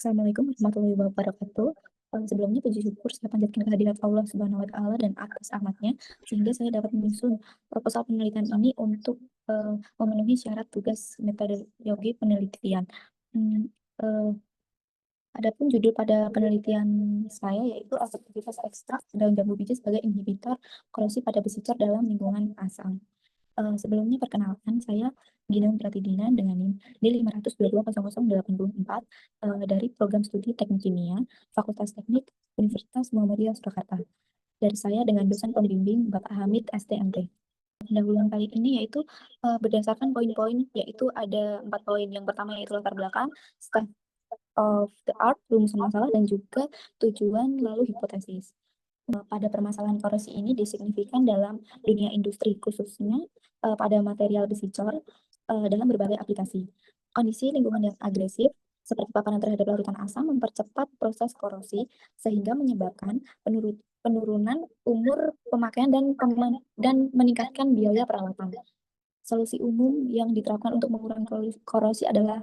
Assalamualaikum warahmatullahi wabarakatuh. Sebelumnya puji syukur saya panjatkan kehadirat Allah Subhanahu wa taala dan atas rahmatnya sehingga saya dapat menyusun proposal penelitian ini untuk memenuhi syarat tugas metodologi penelitian. Hmm, eh, Adapun judul pada penelitian saya yaitu efektivitas ekstrak daun jambu biji sebagai inhibitor korosi pada besi cor dalam lingkungan asam. Sebelumnya perkenalkan, saya Gideon Pratidina dengan NIM D5220084 dari Program Studi Teknik Kimia, Fakultas Teknik, Universitas Muhammadiyah Surakarta. Dari saya dengan dosen pembimbing Bapak Hamid STMT. Pendahuluan kali ini yaitu berdasarkan poin-poin, yaitu ada 4 poin. Yang pertama yaitu latar belakang, state of the art, rumusan masalah, dan juga tujuan lalu hipotesis. Pada permasalahan korosi ini disignifikan dalam dunia industri, khususnya pada material besi cor dalam berbagai aplikasi. Kondisi lingkungan yang agresif, seperti paparan terhadap larutan asam, mempercepat proses korosi, sehingga menyebabkan penurunan umur pemakaian dan meningkatkan biaya perawatan. Solusi umum yang diterapkan untuk mengurangi korosi adalah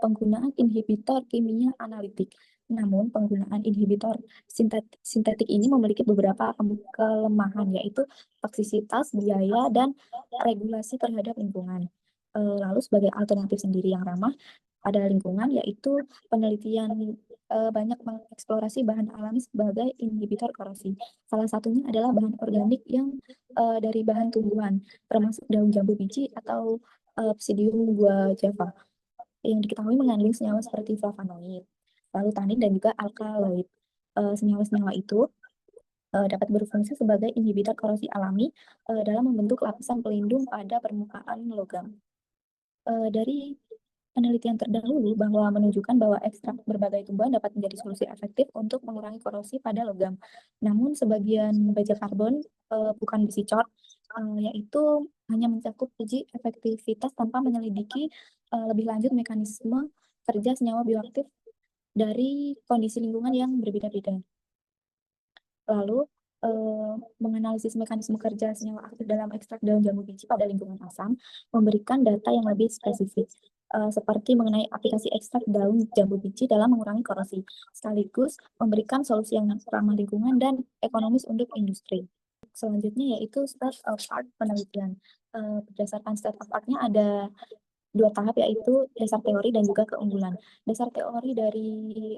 penggunaan inhibitor kimia analitik. Namun, penggunaan inhibitor sintetik ini memiliki beberapa kelemahan, yaitu toksisitas, biaya, dan regulasi terhadap lingkungan. Lalu, sebagai alternatif sendiri yang ramah pada lingkungan, yaitu penelitian banyak mengeksplorasi bahan alami sebagai inhibitor korosi. Salah satunya adalah bahan organik yang dari bahan tumbuhan, termasuk daun jambu biji atau Psidium guajava, yang diketahui mengandung senyawa seperti flavonoid, lalu tanin dan juga alkaloid. Senyawa-senyawa itu dapat berfungsi sebagai inhibitor korosi alami dalam membentuk lapisan pelindung pada permukaan logam. Dari penelitian terdahulu bahwa menunjukkan bahwa ekstrak berbagai tumbuhan dapat menjadi solusi efektif untuk mengurangi korosi pada logam. Namun sebagian baja karbon bukan besi cor, yaitu hanya mencakup uji efektivitas tanpa menyelidiki lebih lanjut mekanisme kerja senyawa bioaktif dari kondisi lingkungan yang berbeda-beda. Lalu menganalisis mekanisme kerja senyawa aktif dalam ekstrak daun jambu biji pada lingkungan asam, memberikan data yang lebih spesifik, seperti mengenai aplikasi ekstrak daun jambu biji dalam mengurangi korosi, sekaligus memberikan solusi yang ramah lingkungan dan ekonomis untuk industri. Selanjutnya yaitu state of art penelitian. Berdasarkan state of art-nya ada 2 tahap, yaitu dasar teori dan juga keunggulan. Dasar teori dari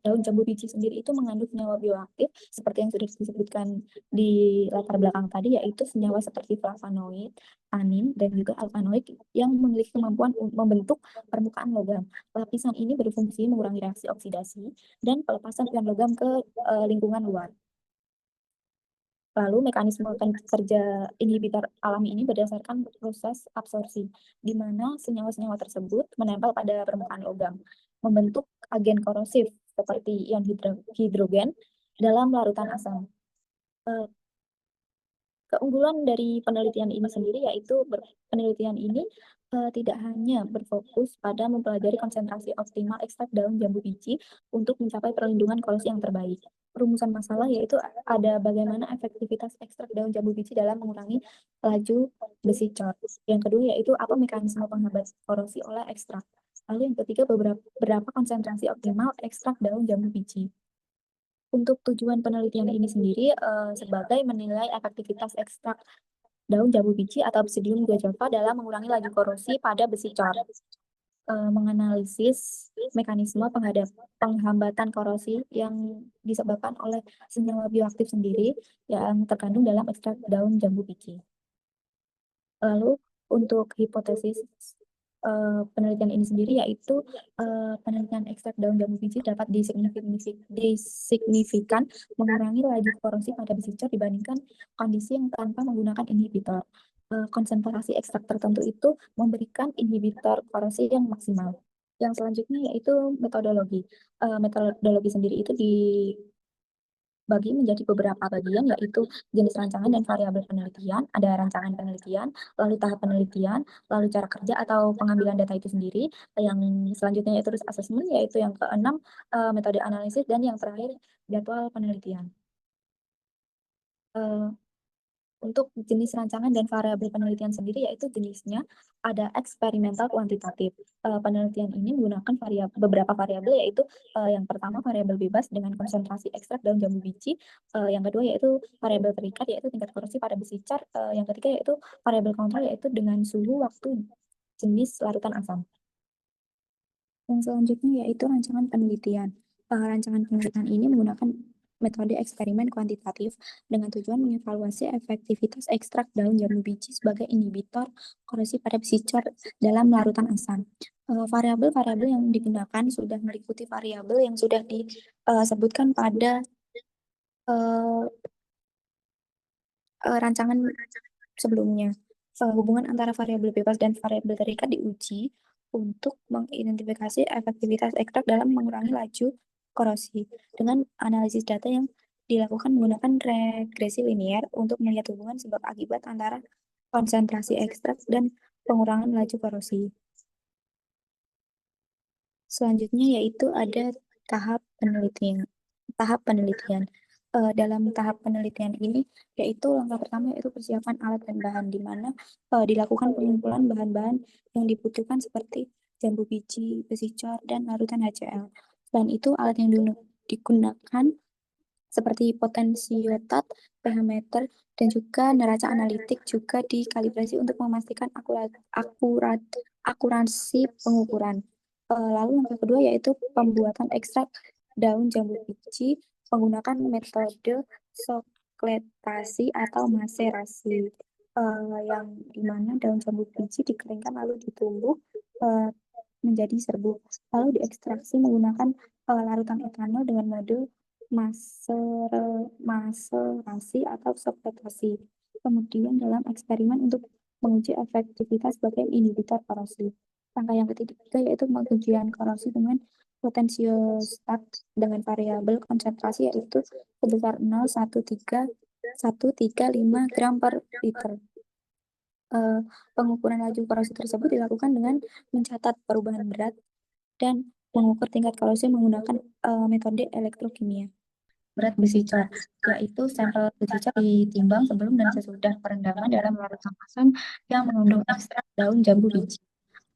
daun jambu biji sendiri itu mengandung senyawa bioaktif seperti yang sudah disebutkan di latar belakang tadi, yaitu senyawa seperti flavonoid, tanin, dan juga alkaloid yang memiliki kemampuan membentuk permukaan logam. Lapisan ini berfungsi mengurangi reaksi oksidasi dan pelepasan ion logam ke lingkungan luar. Lalu mekanisme kerja inhibitor alami ini berdasarkan proses absorpsi, di mana senyawa-senyawa tersebut menempel pada permukaan logam, membentuk agen korosif seperti ion hidrogen dalam larutan asam. Keunggulan dari penelitian ini sendiri yaitu penelitian ini tidak hanya berfokus pada mempelajari konsentrasi optimal ekstrak daun jambu biji untuk mencapai perlindungan korosi yang terbaik. Rumusan masalah yaitu ada bagaimana efektivitas ekstrak daun jambu biji dalam mengurangi laju besi cor. Yang kedua yaitu apa mekanisme penghambat korosi oleh ekstrak. Lalu yang ketiga berapa konsentrasi optimal ekstrak daun jambu biji. Untuk tujuan penelitian ini sendiri sebagai menilai efektivitas ekstrak daun jambu biji atau Psidium guajava dalam mengurangi laju korosi pada besi cor, menganalisis mekanisme penghambatan korosi yang disebabkan oleh senyawa bioaktif sendiri yang terkandung dalam ekstrak daun jambu biji. Lalu untuk hipotesis penelitian ini sendiri yaitu penelitian ekstrak daun jambu biji dapat disignifikan mengurangi laju korosi pada besi cor dibandingkan kondisi yang tanpa menggunakan inhibitor. Konsentrasi ekstrak tertentu itu memberikan inhibitor korosi yang maksimal. Yang selanjutnya yaitu metodologi. Metodologi sendiri itu bagi menjadi beberapa bagian, yaitu jenis rancangan dan variabel penelitian, ada rancangan penelitian, lalu tahap penelitian, lalu cara kerja atau pengambilan data itu sendiri, yang selanjutnya yaitu risk assessment, yaitu yang keenam metode analisis, dan yang terakhir jadwal penelitian. Untuk jenis rancangan dan variabel penelitian sendiri, yaitu jenisnya ada eksperimental kuantitatif. Penelitian ini menggunakan beberapa variabel, yaitu yang pertama variabel bebas dengan konsentrasi ekstrak daun jambu biji, yang kedua yaitu variabel terikat, yaitu tingkat korosif pada besi car, yang ketiga yaitu variabel kontrol, yaitu dengan suhu, waktu, jenis larutan asam. Yang selanjutnya yaitu rancangan penelitian. Rancangan penelitian ini menggunakan metode eksperimen kuantitatif dengan tujuan mengevaluasi efektivitas ekstrak daun jambu biji sebagai inhibitor korosi pada besi car dalam larutan asam. Variabel-variabel yang digunakan sudah meliputi variabel yang sudah disebutkan pada uh, rancangan sebelumnya. Hubungan antara variabel bebas dan variabel terikat diuji untuk mengidentifikasi efektivitas ekstrak dalam mengurangi laju korosi dengan analisis data yang dilakukan menggunakan regresi linear untuk melihat hubungan sebab akibat antara konsentrasi ekstrak dan pengurangan laju korosi. Selanjutnya yaitu ada tahap penelitian. Dalam tahap penelitian ini yaitu langkah pertama yaitu persiapan alat dan bahan, di mana dilakukan pengumpulan bahan-bahan yang dibutuhkan seperti jambu biji, besi cor, dan larutan HCl. Selain itu alat yang digunakan seperti potensiotat, pH meter, dan juga neraca analitik juga dikalibrasi untuk memastikan akurasi pengukuran. Lalu langkah kedua yaitu pembuatan ekstrak daun jambu biji menggunakan metode sokletasi atau maserasi, yang dimana daun jambu biji dikeringkan lalu ditumbuk menjadi serbuk, lalu diekstraksi menggunakan larutan etanol dengan mode maserasi atau sokletasi. Kemudian dalam eksperimen untuk menguji efektivitas sebagai inhibitor korosi. Langkah yang ketiga yaitu pengujian korosi dengan potensiostat dengan variabel konsentrasi yaitu sebesar 0,135 gram per liter. Pengukuran laju korosi tersebut dilakukan dengan mencatat perubahan berat dan mengukur tingkat korosi menggunakan metode elektrokimia. Berat besi car, yaitu sampel besi car ditimbang sebelum dan sesudah perendaman dalam larutan asam yang mengandung ekstrak daun jambu biji.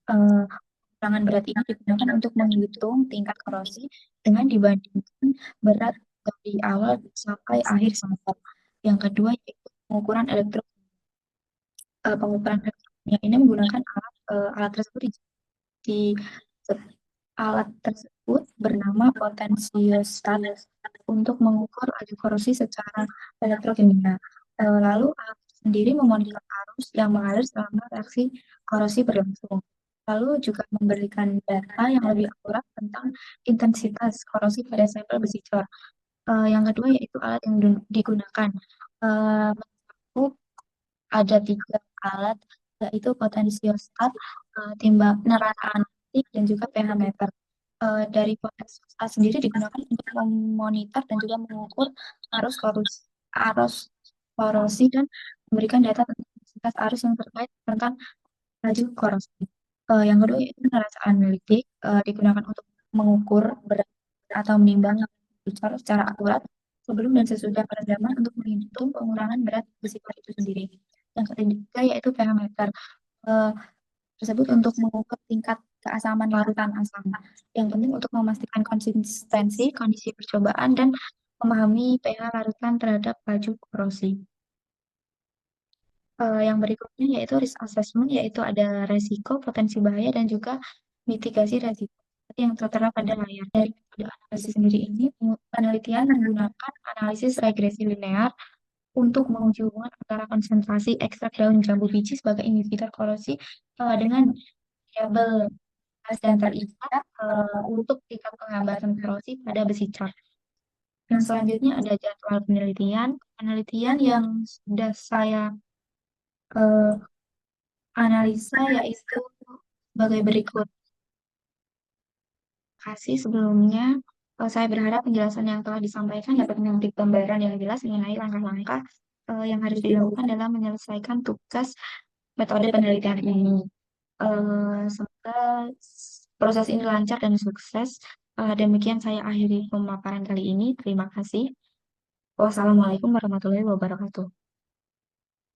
Ukuran berat ini digunakan untuk menghitung tingkat korosi dengan dibandingkan berat dari awal sampai akhir sampel. Yang kedua yaitu pengukuran pengukuran elektroniknya ini menggunakan alat tersebut di alat tersebut bernama potensiostat untuk mengukur laju korosi secara elektrokimia. Lalu alat sendiri memonitor arus yang mengalir selama reaksi korosi berlangsung. Lalu juga memberikan data yang lebih akurat tentang intensitas korosi pada sampel besi cor. Yang kedua yaitu alat yang digunakan. Menurutku ada 3 alat, yaitu potensiostat, timbang neraca analitik, dan juga pH meter. Dari potensiostat sendiri digunakan untuk memonitor dan juga mengukur arus korosi dan memberikan data tentang intensitas arus yang terkait tentang laju korosi. Yang kedua yaitu neraca analitik, digunakan untuk mengukur berat atau menimbang secara akurat sebelum dan sesudah perendaman untuk menghitung pengurangan berat besi car itu sendiri. Yang ketiga yaitu pH meter, tersebut untuk mengukur tingkat keasaman larutan asam. Yang penting untuk memastikan konsistensi kondisi percobaan dan memahami pH larutan terhadap laju korosi. Yang berikutnya yaitu risk assessment, yaitu ada resiko, potensi bahaya, dan juga mitigasi resiko yang tertera pada layar. Dari metode analisis sendiri ini, penelitian menggunakan analisis regresi linear untuk menguji hubungan antara konsentrasi ekstrak daun jambu biji sebagai inhibitor korosi dengan variabel dan terikat untuk tingkat penghambatan korosi pada besi car. Yang selanjutnya ada jadwal penelitian. Penelitian yang sudah saya analisa yaitu sebagai berikut. Terima kasih sebelumnya. Saya berharap penjelasan yang telah disampaikan dapat memberi gambaran yang jelas mengenai langkah-langkah yang harus dilakukan dalam menyelesaikan tugas metode penelitian ini. Semoga proses ini lancar dan sukses. Demikian saya akhiri pemaparan kali ini. Terima kasih. Wassalamualaikum warahmatullahi wabarakatuh.